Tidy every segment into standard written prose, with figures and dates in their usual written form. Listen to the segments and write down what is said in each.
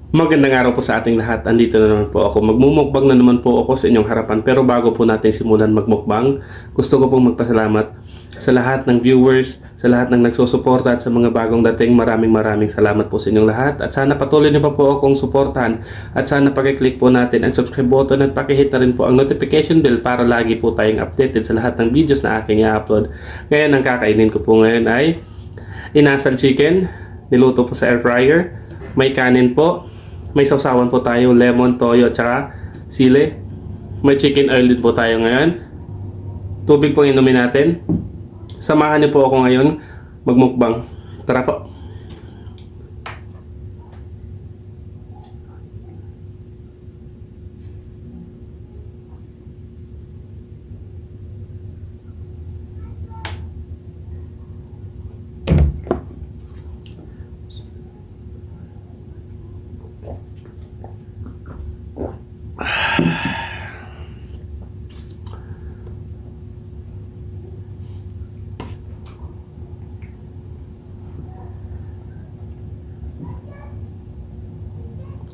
Magandang araw po sa ating lahat. Andito na naman po ako. Magmumukbang na naman po ako sa inyong harapan. Pero bago po natin simulan magmukbang, gusto ko pong magpasalamat sa lahat ng viewers, sa lahat ng nagsusuporta at sa mga bagong dating. Maraming salamat po sa inyong lahat. At sana patuloy niyo pa po akong suportahan. At sana pakiclick po natin ang subscribe button at pakihit na rin po ang notification bell para lagi po tayong updated sa lahat ng videos na aking i-upload. Ngayon, ang kakainin ko po ngayon ay inasal chicken. Niluto po sa air fryer. May kanin po. May sausawan po tayo, lemon, toyo, at saka sili. May chicken oil din po tayo ngayon. Tubig po inumin natin. Samahan niyo po ako ngayon magmukbang. Tara po.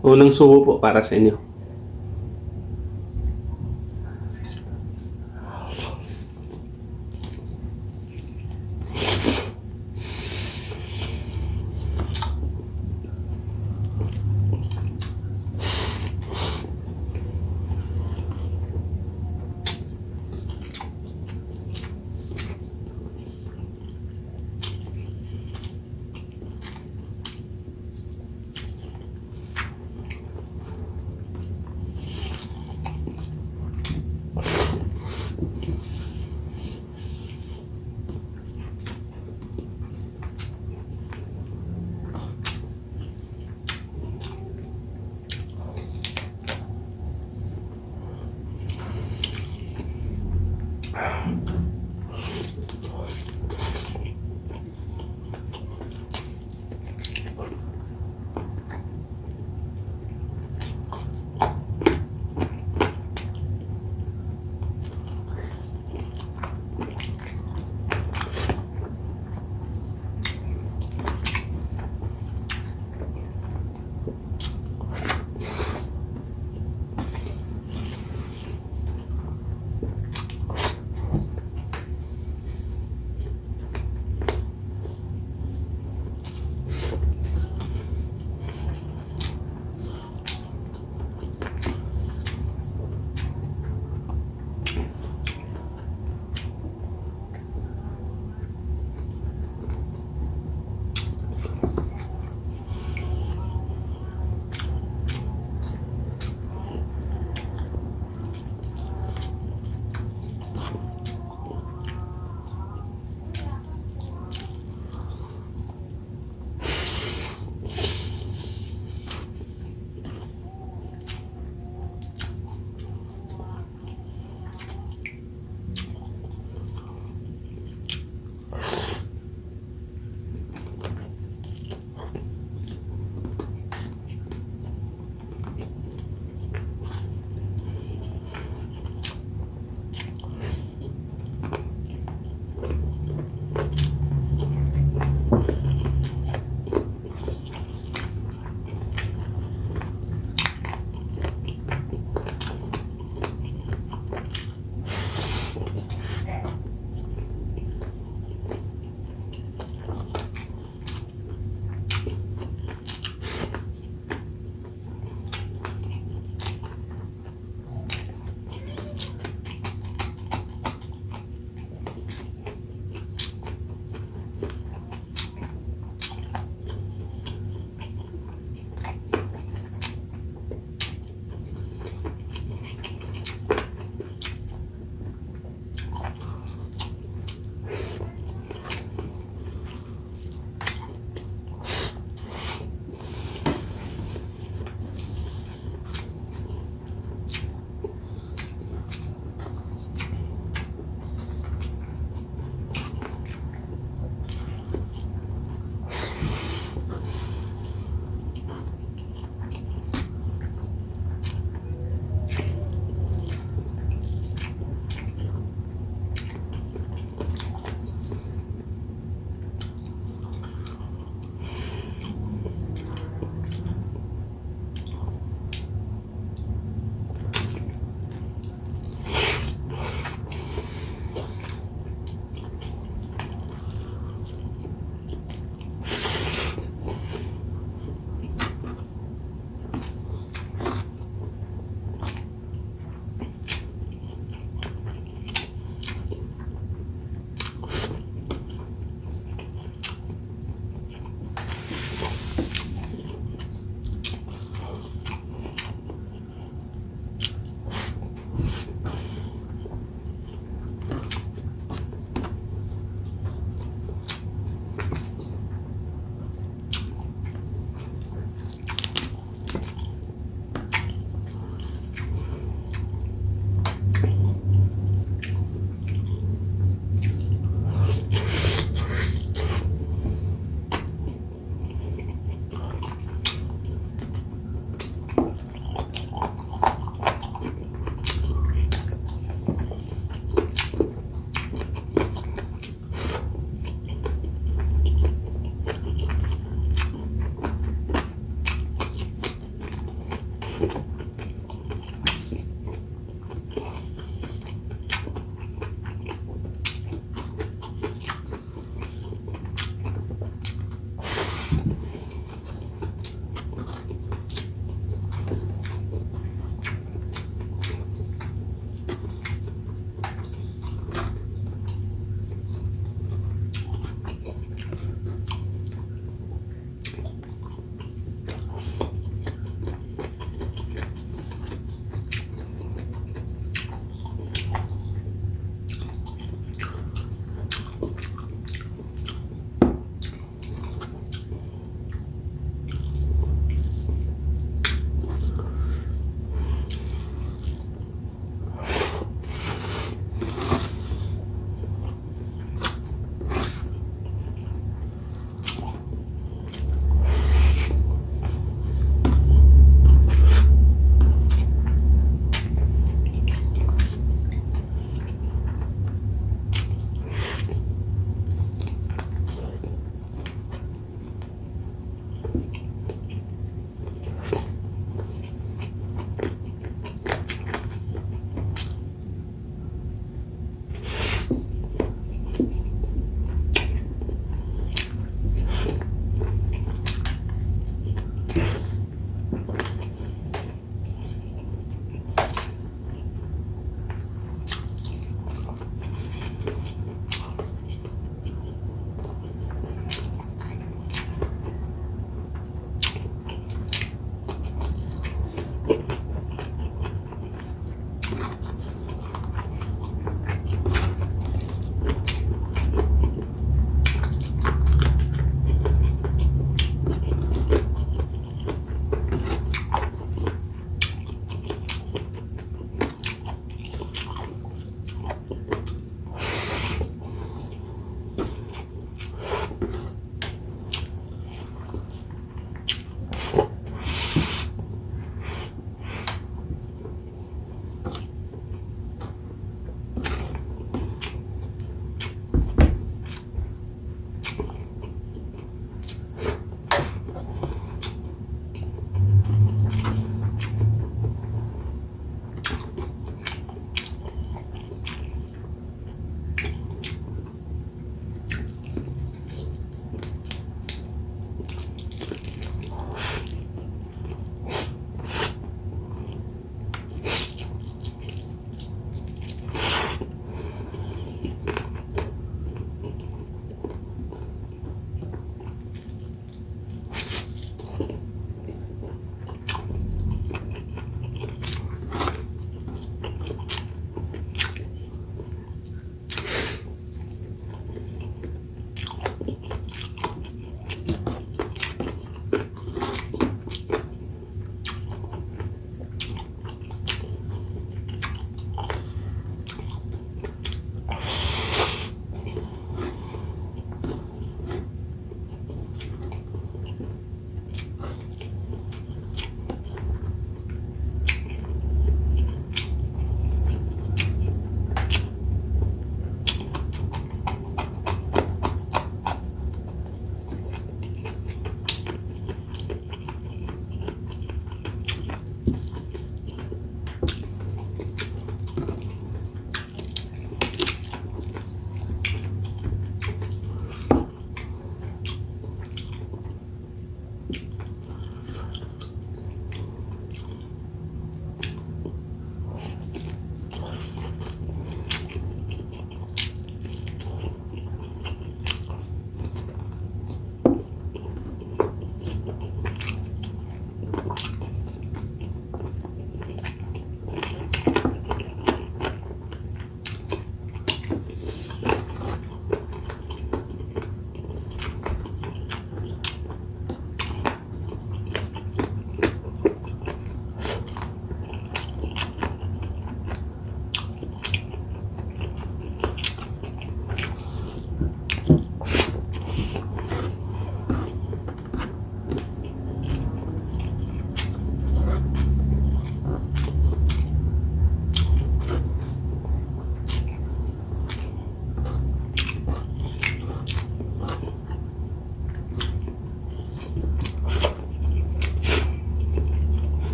Unang subo po para sa inyo.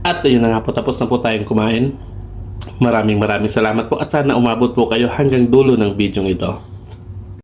At ayun na nga po, tapos na po tayong kumain. Maraming salamat po at sana umabot po kayo hanggang dulo ng video ito.